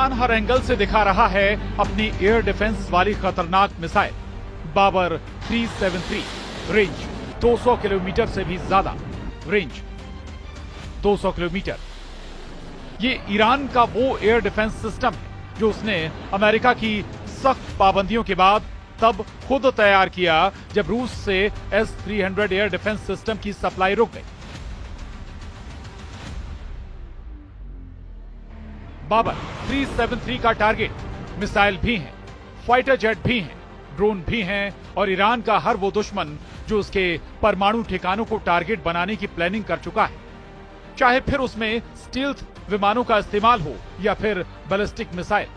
Iran हर angle से दिखा रहा है अपनी एयर डिफेंस वाली खतरनाक मिसाइल बाबर 373। रेंज 200 किलोमीटर से भी ज्यादा। Range 200 kilometre. ये ईरान का वो एयर डिफेंस सिस्टम है जो उसने अमेरिका की सख्त पाबंदियों के बाद तब खुद तैयार किया जब रूस से S-300 एयर डिफेंस सिस्टम की सप्लाई रुक गई। बाबर 373 का टारगेट मिसाइल भी हैं, फाइटर जेट भी हैं, ड्रोन भी हैं और ईरान का हर वो दुश्मन जो उसके परमाणु ठिकानों को टारगेट बनाने की प्लानिंग कर चुका है, चाहे फिर उसमें स्टील्थ विमानों का इस्तेमाल हो या फिर बैलिस्टिक मिसाइल।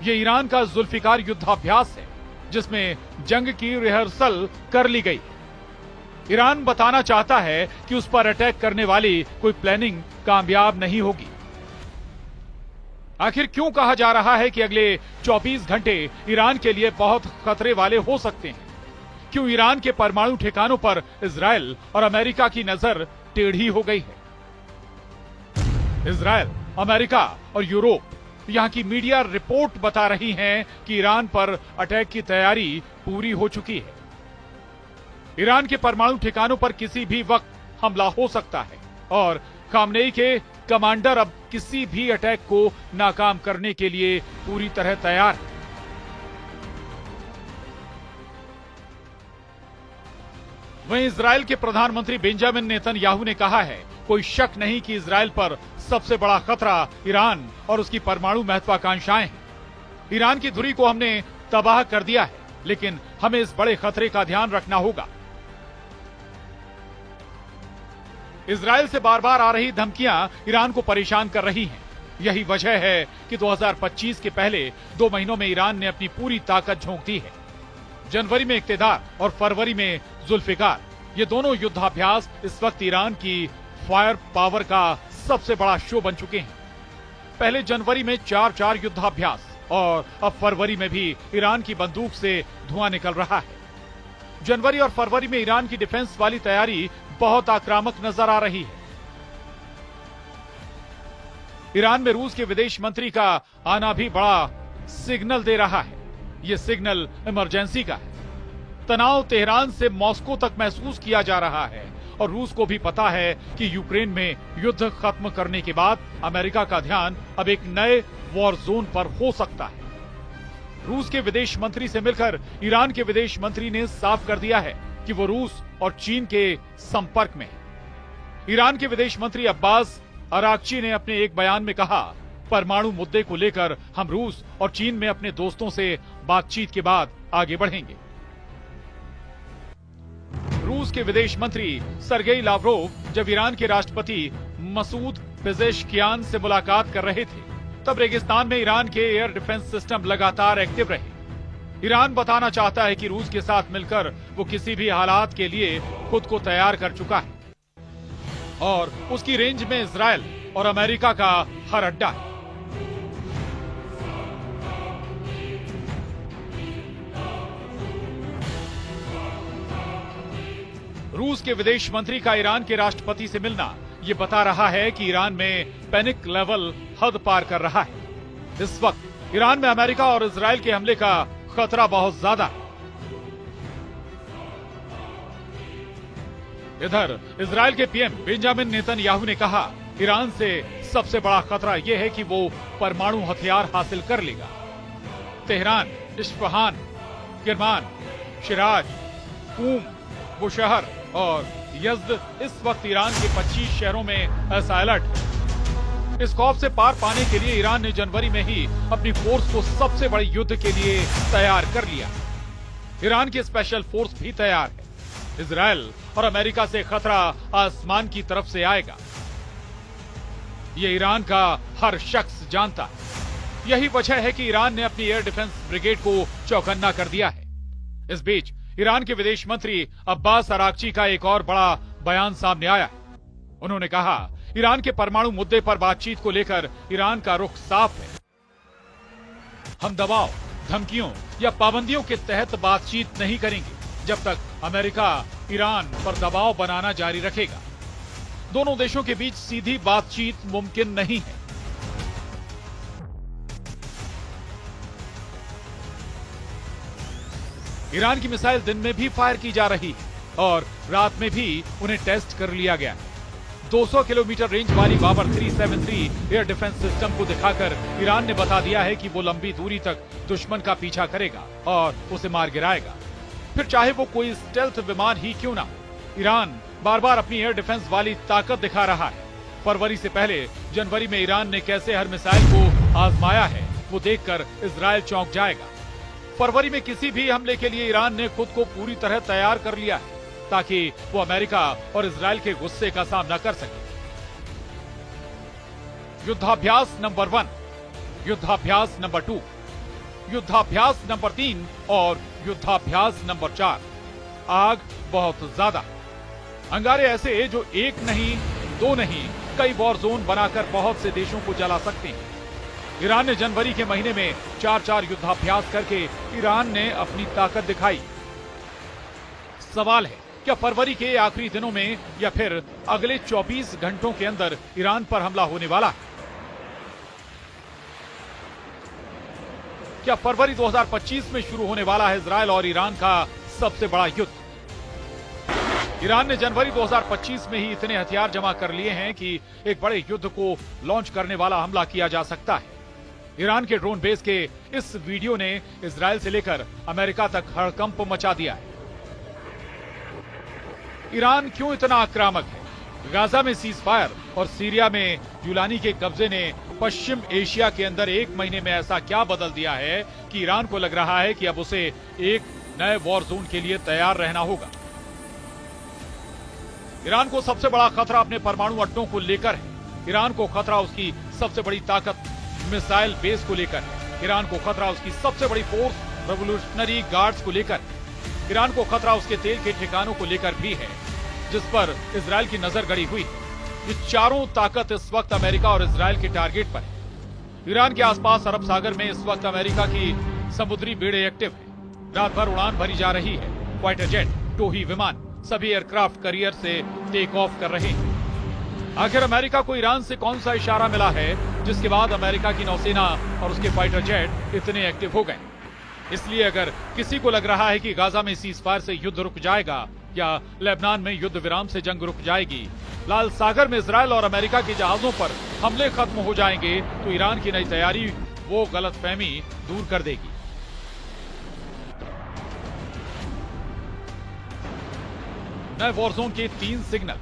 ये ईरान का जुल्फिकार युद्धाभ्यास है जिसमें जंग की रिहर्सल कर ली गई। ईरान बताना चाहता है कि उस पर अटैक करने वाली कोई प्लानिंग कामयाब नहीं होगी। आखिर क्यों कहा जा रहा है कि अगले 24 घंटे ईरान के लिए बहुत खतरे वाले हो सकते हैं? क्यों ईरान के परमाणु ठिकानों पर इजराइल और अमेरिका की नजर टेढ़ी हो गई है? इजराइल, अमेरिका और यूरोप, यहां की मीडिया रिपोर्ट बता रही हैं कि ईरान पर अटैक की तैयारी पूरी हो चुकी है। ईरान के परमाणु ठिकानों पर किसी भी वक्त हमला हो सकता है और खामनेई के कमांडर अब किसी भी अटैक को नाकाम करने के लिए पूरी तरह तैयार है। वहीं इजराइल के प्रधानमंत्री बेंजामिन नेतन्याहू ने कहा है, कोई शक नहीं कि इजराइल पर सबसे बड़ा खतरा ईरान और उसकी परमाणु महत्वाकांक्षाएं हैं। ईरान की धुरी को हमने तबाह कर दिया है, लेकिन हमें इस बड़े खतरे का ध्यान रखना होगा। इजराइल से बार बार आ रही धमकियां ईरान को परेशान कर रही हैं। यही वजह है कि 2025 के पहले 2 महीनों में ईरान ने अपनी पूरी ताकत झोंक दी है। जनवरी में इक्तेदार और फरवरी में जुल्फिकार, ये दोनों युद्धाभ्यास इस वक्त ईरान की फायर पावर का सबसे बड़ा शो बन चुके हैं। पहले जनवरी में 4 युद्धाभ्यास और अब फरवरी में भी ईरान की बंदूक से धुआं निकल रहा है। जनवरी और फरवरी में ईरान की डिफेंस वाली तैयारी बहुत आक्रामक नजर आ रही है। ईरान में रूस के विदेश मंत्री का आना भी बड़ा सिग्नल दे रहा है। यह सिग्नल इमरजेंसी का है। तनाव तेहरान से मॉस्को तक महसूस किया जा रहा है और रूस को भी पता है कि यूक्रेन में युद्ध खत्म करने के बाद अमेरिका का ध्यान अब एक नए वॉर जोन पर हो सकता है। रूस के विदेश मंत्री से मिलकर ईरान के विदेश मंत्री ने साफ कर दिया है कि वो रूस और चीन के संपर्क में है। ईरान के विदेश मंत्री अब्बास अराक्ची ने अपने एक बयान में कहा, परमाणु मुद्दे को लेकर हम रूस और चीन में अपने दोस्तों से बातचीत के बाद आगे बढ़ेंगे। रूस के विदेश मंत्री सरगेई लावरोव जब ईरान के राष्ट्रपति मसूद पेजेश्कियान से मुलाकात कर रहे थे, तब रेगिस्तान में ईरान के एयर डिफेंस सिस्टम लगातार एक्टिव रहे। ईरान बताना चाहता है कि रूस के साथ मिलकर वो किसी भी हालात के लिए खुद को तैयार कर चुका है और उसकी रेंज में इजराइल और अमेरिका का हर अड्डा है। रूस के विदेश मंत्री का ईरान के राष्ट्रपति से मिलना ये बता रहा है कि ईरान में पैनिक लेवल हद पार कर रहा है। इस वक्त ईरान में अमेरिका और इजराइल के हमले का खतरा बहुत ज्यादा है। इधर इजराइल के पीएम बेंजामिन नेतन्याहू ने कहा, ईरान से सबसे बड़ा खतरा यह है कि वो परमाणु हथियार हासिल कर लेगा। तेहरान, इस्फहान, किरमान, शिराज, कूम, बुशहर और यज़्द इस वक्त ईरान के 25 शहरों में ऐसा अलर्ट है। इस खौफ से पार पाने के लिए ईरान ने जनवरी में ही अपनी फोर्स को सबसे बड़े युद्ध के लिए तैयार कर लिया। ईरान की स्पेशल फोर्स भी तैयार है। इजराइल और अमेरिका से खतरा आसमान की तरफ से आएगा। ये ईरान का हर शख्स जानता है। यही वजह है कि ईरान ने अपनी एयर डिफेंस ब्रिगेड को चौकन्ना कर दिया है। इस बीच ईरान के विदेश मंत्री अब्बास अराक्ची का एक और बड़ा बयान सामने आया है। उन्होंने कहा, ईरान के परमाणु मुद्दे पर बातचीत को लेकर ईरान का रुख साफ है। हम दबाव, धमकियों या पाबंदियों के तहत बातचीत नहीं करेंगे जब तक अमेरिका ईरान पर दबाव बनाना जारी रखेगा। दोनों देशों के बीच सीधी बातचीत मुमकिन नहीं है। ईरान की मिसाइल दिन में भी फायर की जा रही है और रात में भी उन्हें टेस्ट कर लिया गया है। 200 किलोमीटर रेंज वाली बाबर 373 एयर डिफेंस सिस्टम को दिखाकर ईरान ने बता दिया है कि वो लंबी दूरी तक दुश्मन का पीछा करेगा और उसे मार गिराएगा, फिर चाहे वो कोई स्टेल्थ विमान ही क्यों ना। ईरान बार बार अपनी एयर डिफेंस वाली ताकत दिखा रहा है। फरवरी से पहले जनवरी में ईरान ने कैसे हर मिसाइल को आजमाया है वो देखकर इजराइल चौंक जाएगा। फरवरी में किसी भी हमले के लिए ईरान ने खुद को पूरी तरह तैयार कर लिया है ताकि वो अमेरिका और इजराइल के गुस्से का सामना कर सके। युद्धाभ्यास नंबर 1, युद्धाभ्यास नंबर 2, युद्धाभ्यास नंबर 3 और युद्धाभ्यास नंबर 4। आग बहुत ज्यादा, अंगारे ऐसे जो एक नहीं, दो नहीं, कई वॉर जोन बनाकर बहुत से देशों को जला सकते हैं। ईरान ने जनवरी के महीने में 4 युद्धाभ्यास करके ईरान ने अपनी ताकत दिखाई। सवाल है क्या फरवरी के आखिरी दिनों में या फिर अगले 24 घंटों के अंदर ईरान पर हमला होने वाला है? क्या फरवरी 2025 में शुरू होने वाला है इजराइल और ईरान का सबसे बड़ा युद्ध? ईरान ने जनवरी 2025 में ही इतने हथियार जमा कर लिए हैं कि एक बड़े युद्ध को लॉन्च करने वाला हमला किया जा सकता है। ईरान के ड्रोन बेस के इस वीडियो ने इजराइल से लेकर अमेरिका तक हड़कंप मचा दिया है। ईरान क्यों इतना आक्रामक है? गाजा में सीज फायर और सीरिया में यूलानी के कब्जे ने पश्चिम एशिया के अंदर एक महीने में ऐसा क्या बदल दिया है कि ईरान को लग रहा है कि अब उसे एक नए वॉर जोन के लिए तैयार रहना होगा। ईरान को सबसे बड़ा खतरा अपने परमाणु अड्डों को लेकर है। ईरान को खतरा उसकी सबसे बड़ी ताकत मिसाइल बेस को लेकर है। ईरान को खतरा उसकी सबसे बड़ी फोर्स रेवोल्यूशनरी गार्ड्स को लेकर है। ईरान को खतरा उसके तेल के ठिकानों को लेकर भी है जिस पर इजराइल की नजर गड़ी हुई है। ये चारों ताकत इस वक्त अमेरिका और इजराइल के टारगेट पर है। ईरान के आसपास अरब सागर में इस वक्त अमेरिका की समुद्री बेड़े एक्टिव है। रात भर उड़ान भरी जा रही है। फाइटर जेट, टोही विमान सभी एयरक्राफ्ट करियर से टेक ऑफ कर रहे हैं। आखिर अमेरिका को ईरान से कौन सा इशारा मिला है जिसके बाद अमेरिका की नौसेना और उसके फाइटर जेट इतने एक्टिव हो गए? इसलिए अगर किसी को लग रहा है कि गाजा में सीज फायर से युद्ध रुक जाएगा या लेबनान में युद्ध विराम से जंग रुक जाएगी, लाल सागर में इजराइल और अमेरिका के जहाजों पर हमले खत्म हो जाएंगे, तो ईरान की नई तैयारी वो गलतफहमी दूर कर देगी। नए वॉर जोन के 3 सिग्नल।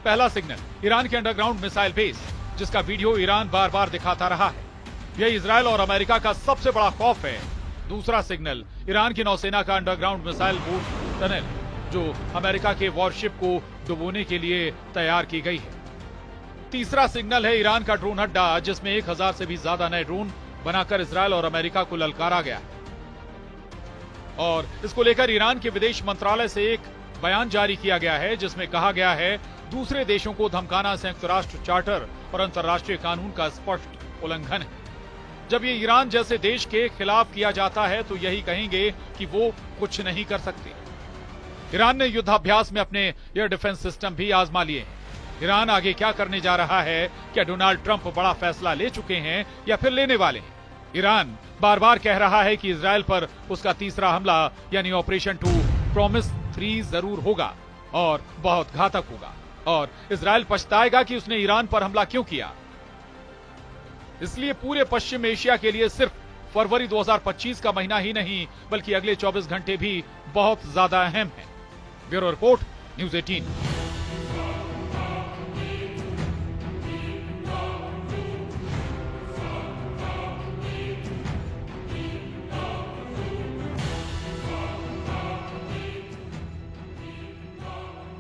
पहला सिग्नल ईरान के अंडरग्राउंड मिसाइल बेस जिसका वीडियो ईरान बार बार दिखाता रहा है। यह इजराइल और अमेरिका का सबसे बड़ा खौफ है। दूसरा सिग्नल ईरान की नौसेना का अंडरग्राउंड मिसाइल बूट टनल जो अमेरिका के वॉरशिप को डुबोने के लिए तैयार की गई है। तीसरा सिग्नल है ईरान का ड्रोन अड्डा जिसमें 1000 से भी ज्यादा नए ड्रोन बनाकर इजराइल और अमेरिका को ललकारा गया है। और इसको लेकर ईरान के विदेश मंत्रालय से एक बयान जारी किया गया है जिसमें कहा गया है दूसरे देशों को धमकाना संयुक्त राष्ट्र चार्टर और अंतर्राष्ट्रीय कानून का स्पष्ट उल्लंघन है। जब ये ईरान जैसे देश के खिलाफ किया जाता है तो यही कहेंगे कि वो कुछ नहीं कर सकते। ईरान ने युद्धाभ्यास में अपने एयर डिफेंस सिस्टम भी आजमा लिए हैं। ईरान आगे क्या करने जा रहा है? क्या डोनाल्ड ट्रंप बड़ा फैसला ले चुके हैं या फिर लेने वाले हैं? ईरान बार बार कह रहा है कि इजराइल पर उसका तीसरा हमला यानी ऑपरेशन 2 प्रॉमिस 3 जरूर होगा और बहुत घातक होगा और इजराइल पछताएगा कि उसने ईरान पर हमला क्यों किया। इसलिए पूरे पश्चिम एशिया के लिए सिर्फ फरवरी 2025 का महीना ही नहीं बल्कि अगले 24 घंटे भी बहुत ज्यादा अहम है। Bureau report, news 18।